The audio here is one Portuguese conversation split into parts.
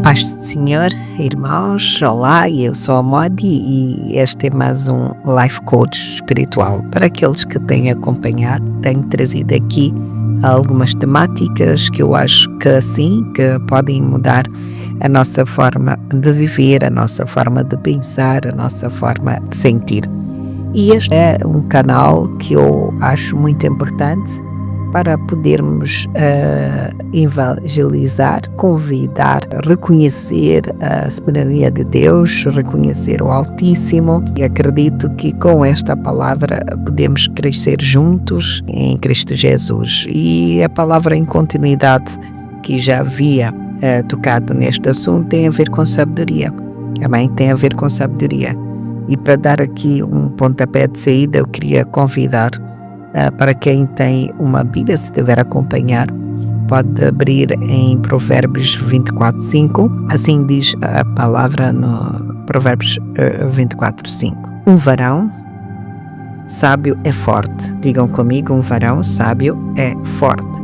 Paz do Senhor, irmãos, olá, eu sou a Modi e este é mais um Life Coach espiritual. Para aqueles que têm acompanhado, tenho trazido aqui algumas temáticas que eu acho que podem mudar a nossa forma de viver, a nossa forma de pensar, a nossa forma de sentir. E este é um canal que eu acho muito importante para podermos evangelizar, convidar, reconhecer a soberania de Deus, reconhecer o Altíssimo. E acredito que com esta palavra podemos crescer juntos em Cristo Jesus. E a palavra em continuidade que já havia tocado neste assunto tem a ver com sabedoria. Também tem a ver com sabedoria. E para dar aqui um pontapé de saída, eu queria convidar para quem tem uma Bíblia, se estiver a acompanhar, pode abrir em Provérbios 24:5. Assim diz a palavra no Provérbios 24:5. Um varão sábio é forte. Digam comigo, um varão sábio é forte.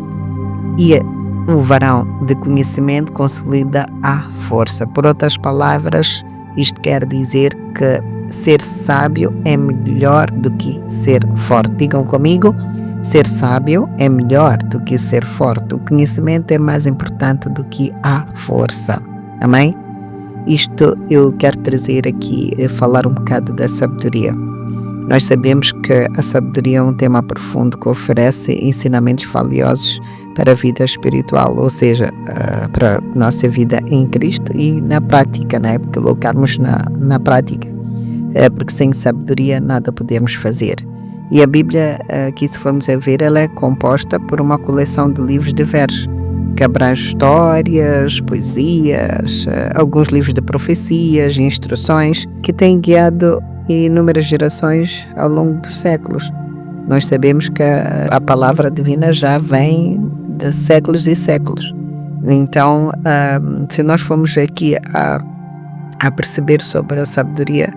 E um varão de conhecimento consolida a força. Por outras palavras, isto quer dizer que ser sábio é melhor do que ser forte. Digam comigo, ser sábio é melhor do que ser forte. O conhecimento é mais importante do que a força. Amém? Isto eu quero trazer aqui, falar um bocado da sabedoria. Nós sabemos que a sabedoria é um tema profundo que oferece ensinamentos valiosos para a vida espiritual, ou seja, para a nossa vida em Cristo e na prática, né? Colocarmos na prática. Porque sem sabedoria nada podemos fazer. E a Bíblia, aqui se formos a ver, ela é composta por uma coleção de livros diversos, que abrange histórias, poesias, alguns livros de profecias, instruções, que têm guiado inúmeras gerações ao longo dos séculos. Nós sabemos que a palavra divina já vem de séculos e séculos. Então, se nós formos aqui a perceber sobre a sabedoria,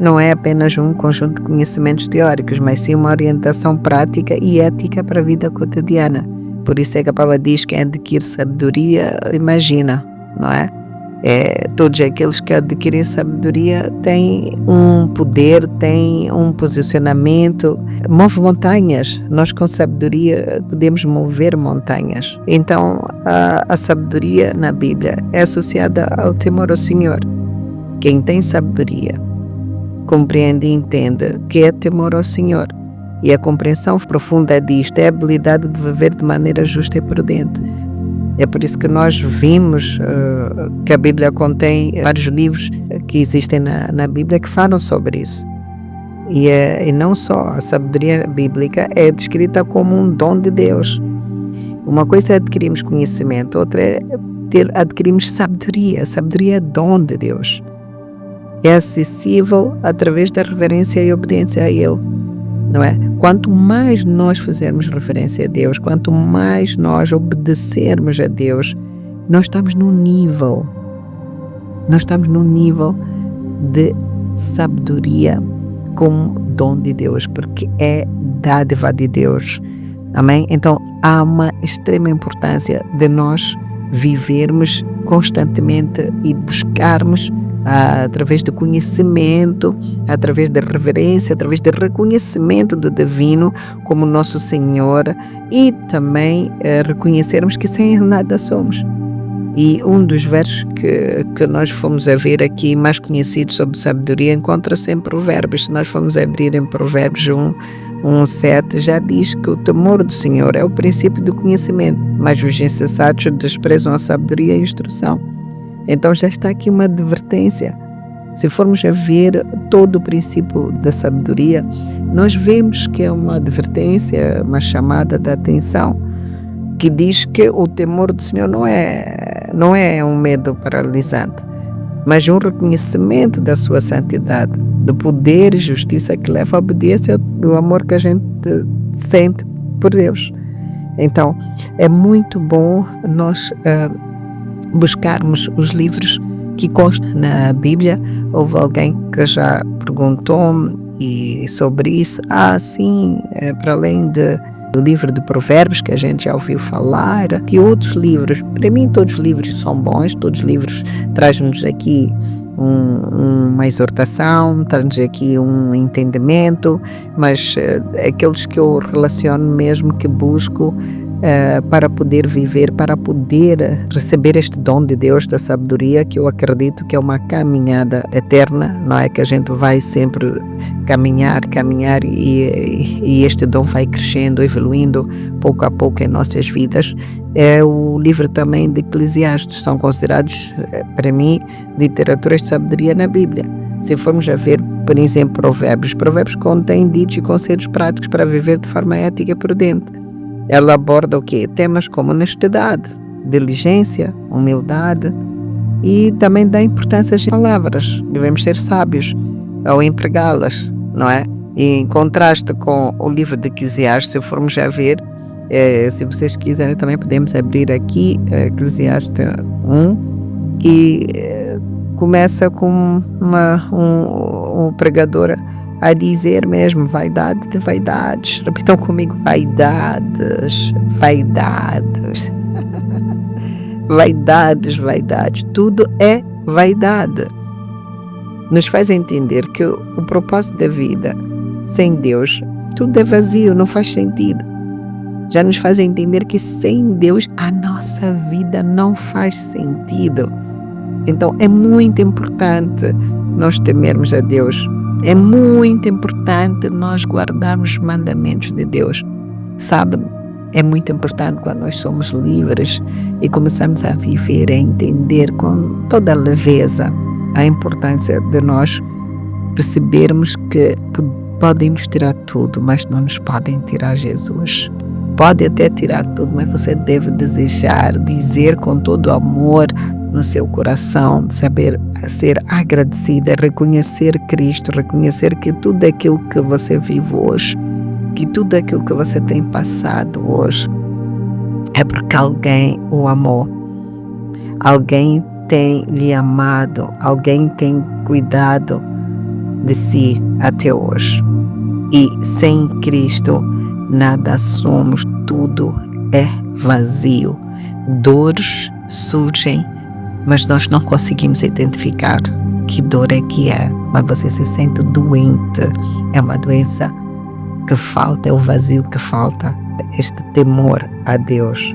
não é apenas um conjunto de conhecimentos teóricos, mas sim uma orientação prática e ética para a vida cotidiana. Por isso é que a palavra diz que quem adquire sabedoria, imagina, não é? Todos aqueles que adquirem sabedoria têm um poder, têm um posicionamento, move montanhas. Nós com sabedoria podemos mover montanhas. Então a sabedoria na Bíblia é associada ao temor ao Senhor. Quem tem sabedoria compreende e entende que é temor ao Senhor. E a compreensão profunda disto é a habilidade de viver de maneira justa e prudente. É por isso que nós vimos que a Bíblia contém vários livros que existem na Bíblia que falam sobre isso. E não só a sabedoria bíblica é descrita como um dom de Deus. Uma coisa é adquirirmos conhecimento, outra é adquirirmos sabedoria. A sabedoria é dom de Deus. É acessível através da reverência e obediência a Ele, não é? Quanto mais nós fizermos reverência a Deus, quanto mais nós obedecermos a Deus, nós estamos num nível de sabedoria como dom de Deus, porque é dádiva de Deus, amém? Então há uma extrema importância de nós vivermos constantemente e buscarmos através do conhecimento, através da reverência, através do reconhecimento do divino como nosso Senhor e também reconhecermos que sem nada somos. E um dos versos que nós fomos a ver aqui, mais conhecido sobre sabedoria, encontra-se em Provérbios. Se nós formos abrir em Provérbios 1:7, já diz que o temor do Senhor é o princípio do conhecimento, mas os insensatos desprezam a sabedoria e a instrução. Então já está aqui uma advertência. Se formos a ver todo o princípio da sabedoria, nós vemos que é uma advertência, uma chamada de atenção, que diz que o temor do Senhor não é um medo paralisante, mas um reconhecimento da sua santidade, do poder e justiça que leva à obediência do amor que a gente sente por Deus. Então, é muito bom nós buscarmos os livros que constam na Bíblia. Houve alguém que já perguntou-me sobre isso. Sim, para além do livro de Provérbios, que a gente já ouviu falar, que outros livros. Para mim, todos os livros são bons, todos os livros trazem-nos aqui uma exortação, traz-nos aqui um entendimento, mas aqueles que eu relaciono mesmo, que busco para poder viver, para poder receber este dom de Deus da sabedoria, que eu acredito que é uma caminhada eterna, não é? Que a gente vai sempre caminhar e este dom vai crescendo, evoluindo pouco a pouco em nossas vidas. É o livro também de Eclesiastes, são considerados, para mim, literaturas de sabedoria na Bíblia. Se formos a ver, por exemplo, Provérbios contém ditos e conselhos práticos para viver de forma ética e prudente. Ela aborda o quê? Temas como honestidade, diligência, humildade e também dá importância às palavras. Devemos ser sábios ao empregá-las, não é? E em contraste com o livro de Eclesiastes, se formos a ver, se vocês quiserem também podemos abrir aqui Eclesiastes 1, que começa com um pregador a dizer mesmo, vaidade de vaidades. Repitam comigo, vaidades. Vaidades. Tudo é vaidade. Nos faz entender que o propósito da vida sem Deus, tudo é vazio, não faz sentido. Já nos faz entender que sem Deus a nossa vida não faz sentido. Então é muito importante nós temermos a Deus. É muito importante nós guardarmos os mandamentos de Deus. Sabe, é muito importante quando nós somos livres e começamos a viver, a entender com toda a leveza a importância de nós percebermos que podem nos tirar tudo, mas não nos podem tirar Jesus. Pode até tirar tudo, mas você deve desejar, dizer com todo o amor no seu coração, saber ser agradecida, reconhecer Cristo, reconhecer que tudo aquilo que você vive hoje, que tudo aquilo que você tem passado hoje, é porque alguém o amou, alguém tem lhe amado, alguém tem cuidado de si até hoje. E sem Cristo nada somos, tudo é vazio. Dores surgem, mas nós não conseguimos identificar que dor é que é. Mas você se sente doente, é uma doença que falta, é o vazio que falta, este temor a Deus.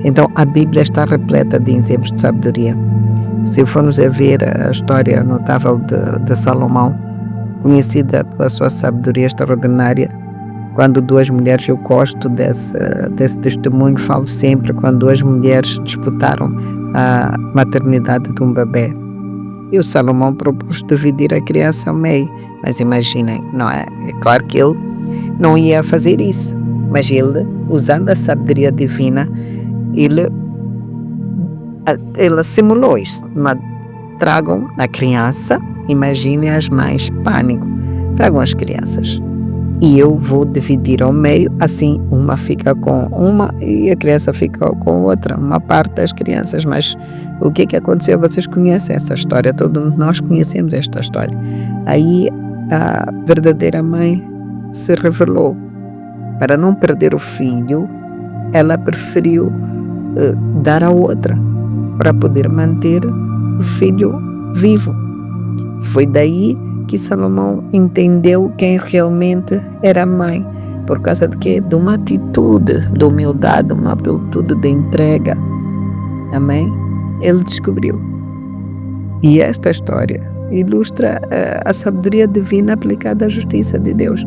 Então a Bíblia está repleta de exemplos de sabedoria. Se formos a ver a história notável de Salomão, conhecida pela sua sabedoria extraordinária, quando duas mulheres, eu gosto desse testemunho, falo sempre, quando duas mulheres disputaram a maternidade de um bebê. E o Salomão propôs dividir a criança ao meio. Mas imaginem, não é? É claro que ele não ia fazer isso, mas ele, usando a sabedoria divina, ele simulou isso. Tragam a criança, imaginem as mães, pânico, tragam as crianças. E eu vou dividir ao meio, assim uma fica com uma e a criança fica com outra, uma parte das crianças. Mas o que aconteceu? Vocês conhecem essa história, todos nós conhecemos esta história. Aí a verdadeira mãe se revelou. Para não perder o filho, ela preferiu dar a outra, para poder manter o filho vivo. Foi daí que Salomão entendeu quem realmente era a mãe, por causa de quê? De uma atitude de humildade, uma atitude de entrega. Amém? Ele descobriu. E esta história ilustra a sabedoria divina aplicada à justiça de Deus.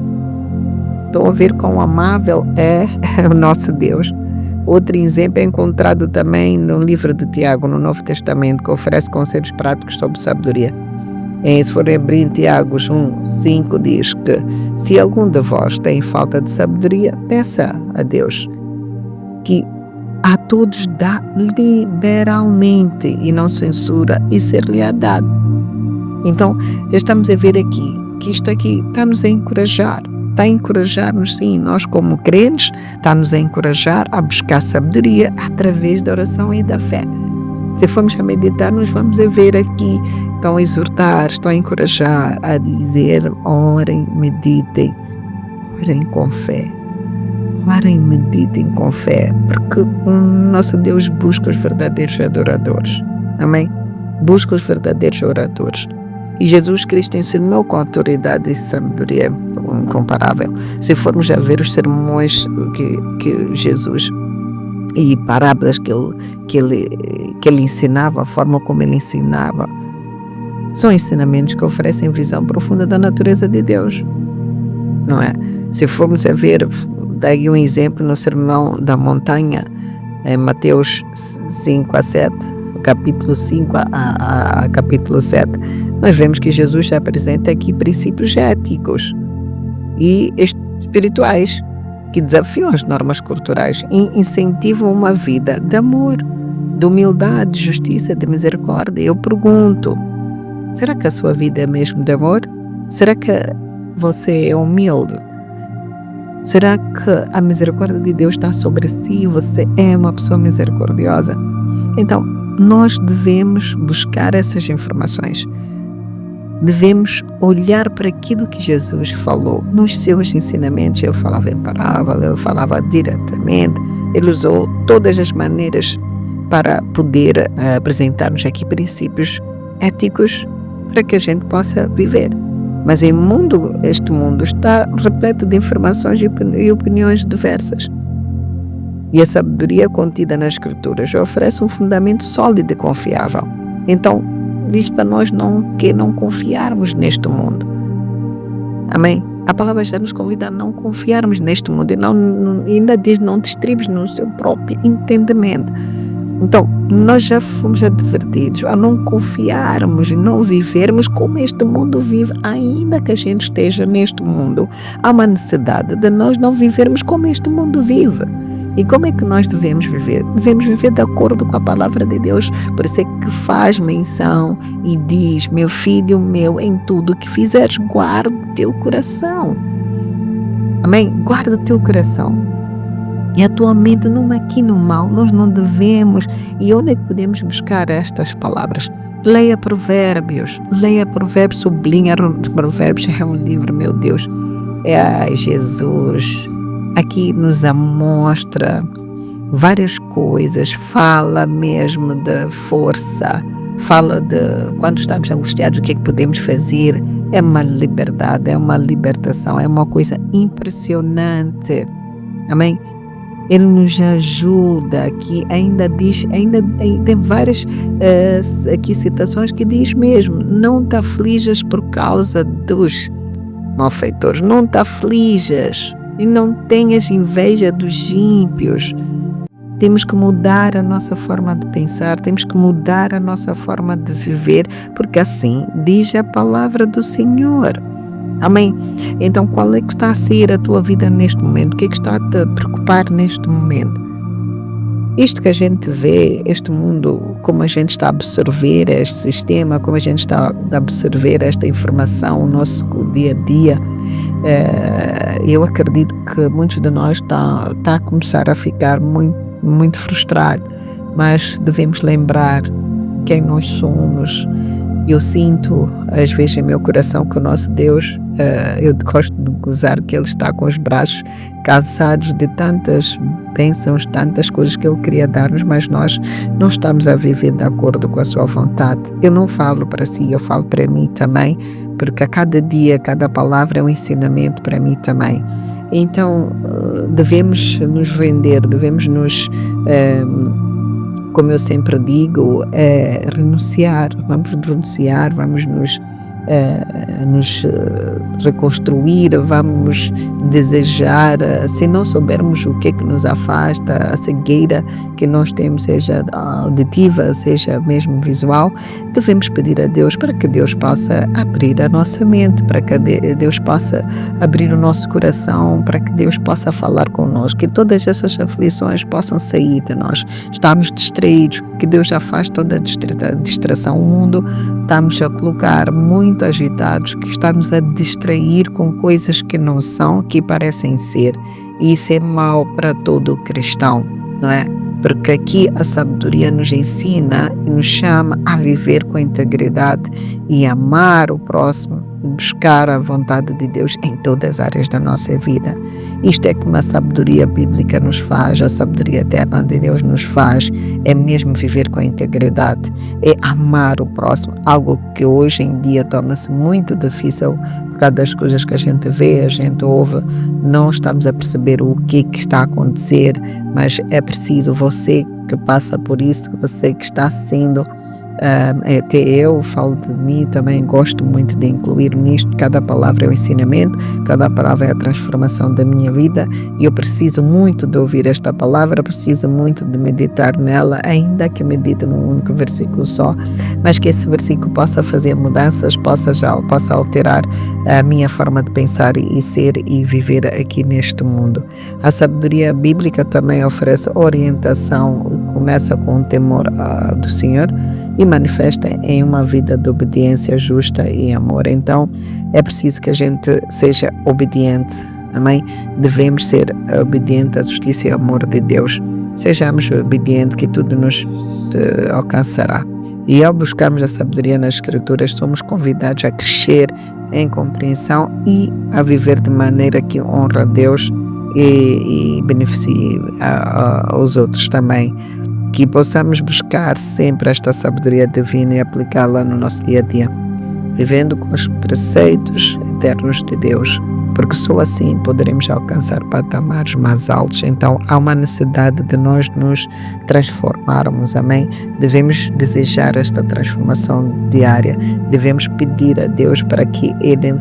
Estão a ver quão amável é o nosso Deus. Outro exemplo é encontrado também no livro de Tiago, no Novo Testamento, que oferece conselhos práticos sobre sabedoria. Se for abrir em Tiago 1:5, diz que se algum de vós tem falta de sabedoria, peça a Deus, que a todos dá liberalmente e não censura, e ser-lhe-á dado. Então, já estamos a ver aqui que isto aqui está-nos a encorajar. Está a encorajar-nos, sim, nós como crentes, está-nos a encorajar a buscar sabedoria através da oração e da fé. Se formos a meditar, nós vamos a ver aqui, estão a exortar, estão a encorajar, a dizer, orem, meditem, orem com fé. parem, meditem com fé, porque o nosso Deus busca os verdadeiros adoradores. Amém? Busca os verdadeiros oradores. E Jesus Cristo ensinou com autoridade e sabedoria incomparável. Se formos a ver os sermões que Jesus e parábolas que ele ensinava, a forma como ele ensinava, são ensinamentos que oferecem visão profunda da natureza de Deus, não é? Se formos a ver, daí um exemplo no Sermão da Montanha, em Mateus 5-7, capítulo 5 a capítulo 7, nós vemos que Jesus já apresenta aqui princípios éticos e espirituais que desafiam as normas culturais e incentivam uma vida de amor, de humildade, de justiça, de misericórdia. Eu pergunto, será que a sua vida é mesmo de amor? Será que você é humilde? Será que a misericórdia de Deus está sobre si? Você é uma pessoa misericordiosa? Então, nós devemos buscar essas informações. Devemos olhar para aquilo que Jesus falou nos seus ensinamentos. Ele falava em parábola, ele falava diretamente, ele usou todas as maneiras para poder apresentar-nos aqui princípios éticos para que a gente possa viver. Mas este mundo está repleto de informações e opiniões diversas. E a sabedoria contida nas Escrituras oferece um fundamento sólido e confiável. Então, diz para nós que não confiarmos neste mundo. Amém? A palavra já nos convida a não confiarmos neste mundo e ainda diz não te estribes no seu próprio entendimento. Então, nós já fomos advertidos a não confiarmos e não vivermos como este mundo vive. Ainda que a gente esteja neste mundo, há uma necessidade de nós não vivermos como este mundo vive. E como é que nós devemos viver? Devemos viver de acordo com a palavra de Deus. Por isso é que faz menção e diz: meu filho meu, em tudo que fizeres, guarda o teu coração. Amém? Guarda o teu coração. E a tua mente não maquina o mal. Nós não devemos. E onde é que podemos buscar estas palavras? Leia Provérbios. Sublinha Provérbios. É um livro, meu Deus. Jesus aqui nos mostra várias coisas, fala mesmo de força, fala de quando estamos angustiados, o que é que podemos fazer. É uma liberdade, é uma libertação, é uma coisa impressionante. Amém? Ele nos ajuda aqui, ainda tem várias aqui citações que diz mesmo: não te aflijas por causa dos malfeitores, não te aflijas. E não tenhas inveja dos ímpios. Temos que mudar a nossa forma de pensar, temos que mudar a nossa forma de viver, porque assim diz a palavra do Senhor. Amém? Então, qual é que está a ser a tua vida neste momento? O que é que está a te preocupar neste momento? Isto que a gente vê, este mundo, como a gente está a absorver este sistema, como a gente está a absorver esta informação, o nosso dia a dia, eu acredito que muitos de nós está a começar a ficar muito, muito frustrado, mas devemos lembrar quem nós somos. Eu sinto às vezes em meu coração que o nosso Deus, eu gosto de gozar que Ele está com os braços cansados de tantas bênçãos, tantas coisas que Ele queria dar-nos, mas nós não estamos a viver de acordo com a sua vontade. Eu não falo para si, eu falo para mim também, porque a cada dia, cada palavra é um ensinamento para mim também. Então, devemos nos render, devemos nos, como eu sempre digo, renunciar, vamos nos reconstruir, vamos desejar. Se não soubermos o que é que nos afasta, a cegueira que nós temos, seja auditiva, seja mesmo visual, devemos pedir a Deus para que Deus possa abrir a nossa mente, para que Deus possa abrir o nosso coração, para que Deus possa falar connosco, que todas essas aflições possam sair de nós. Estamos distraídos, que Deus já faz toda a distração. O mundo estamos a colocar muito agitados, que está-nos a distrair com coisas que não são, que parecem ser. E isso é mau para todo cristão, não é? Porque aqui a sabedoria nos ensina e nos chama a viver com integridade e amar o próximo buscar a vontade de Deus em todas as áreas da nossa vida. Isto é que uma sabedoria bíblica nos faz, a sabedoria eterna de Deus nos faz, é mesmo viver com integridade, é amar o próximo, algo que hoje em dia torna-se muito difícil por causa das coisas que a gente vê, a gente ouve, não estamos a perceber o que está a acontecer, mas é preciso você que passa por isso, você que está sendo. Até eu falo de mim, também gosto muito de incluir nisto. Cada palavra é um ensinamento, cada palavra é a transformação da minha vida, e eu preciso muito de ouvir esta palavra, preciso muito de meditar nela, ainda que medite num único versículo só, mas que esse versículo possa fazer mudanças, possa alterar a minha forma de pensar e ser e viver aqui neste mundo. A sabedoria bíblica também oferece orientação, começa com o temor do Senhor e manifesta em uma vida de obediência justa e amor. Então, é preciso que a gente seja obediente, amém? Devemos ser obedientes à justiça e amor de Deus. Sejamos obedientes que tudo nos alcançará. E ao buscarmos a sabedoria nas Escrituras, somos convidados a crescer em compreensão e a viver de maneira que honra a Deus e beneficie aos outros também. Que possamos buscar sempre esta sabedoria divina e aplicá-la no nosso dia a dia, vivendo com os preceitos eternos de Deus, porque só assim poderemos alcançar patamares mais altos. Então há uma necessidade de nós nos transformarmos, amém? Devemos desejar esta transformação diária, devemos pedir a Deus para que Ele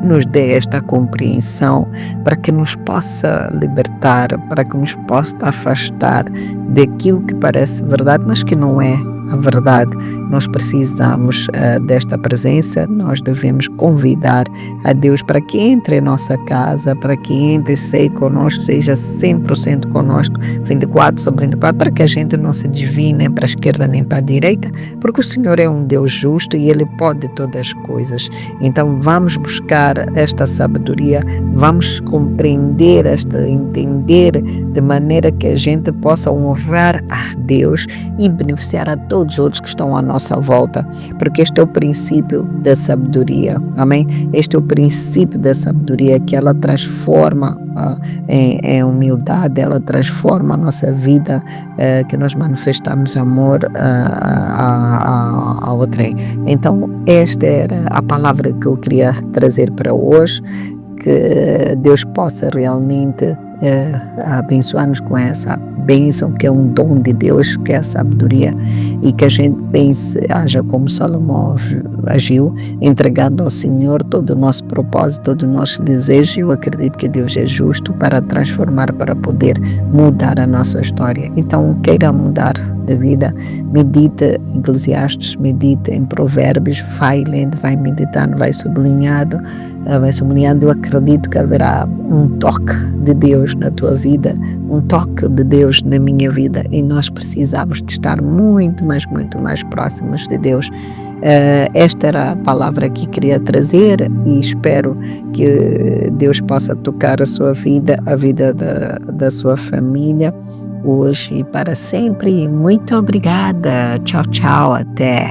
nos dê esta compreensão, para que nos possa libertar, para que nos possa afastar daquilo que parece verdade, mas que não é a verdade. Nós precisamos desta presença, nós devemos convidar a Deus para que entre em nossa casa, para que entre e seja conosco, seja 100% conosco, 24/24, para que a gente não se desvie nem para a esquerda nem para a direita, porque o Senhor é um Deus justo e Ele pode todas as coisas. Então vamos buscar esta sabedoria, vamos compreender, entender de maneira que a gente possa honrar a Deus e beneficiar a todos os outros que estão à nossa volta, porque este é o princípio da sabedoria, amém? Este é o princípio da sabedoria, que ela transforma em humildade, ela transforma a nossa vida, que nós manifestamos amor a outrem. Então esta era a palavra que eu queria trazer para hoje, que Deus possa realmente abençoar-nos com essa bênção, que é um dom de Deus, que é a sabedoria, e que a gente pense, haja como Salomão agiu, entregando ao Senhor todo o nosso propósito, todo o nosso desejo. Eu acredito que Deus é justo para transformar, para poder mudar a nossa história. Então, queira mudar de vida, medita em Eclesiastes, medita em Provérbios, vai lendo, vai meditando, vai sublinhando. Eu acredito que haverá um toque de Deus na tua vida, um toque de Deus na minha vida, e nós precisamos de estar muito mais próximos de Deus. Esta era a palavra que queria trazer, e espero que Deus possa tocar a sua vida, a vida da sua família, hoje e para sempre. Muito obrigada. Tchau, tchau. Até.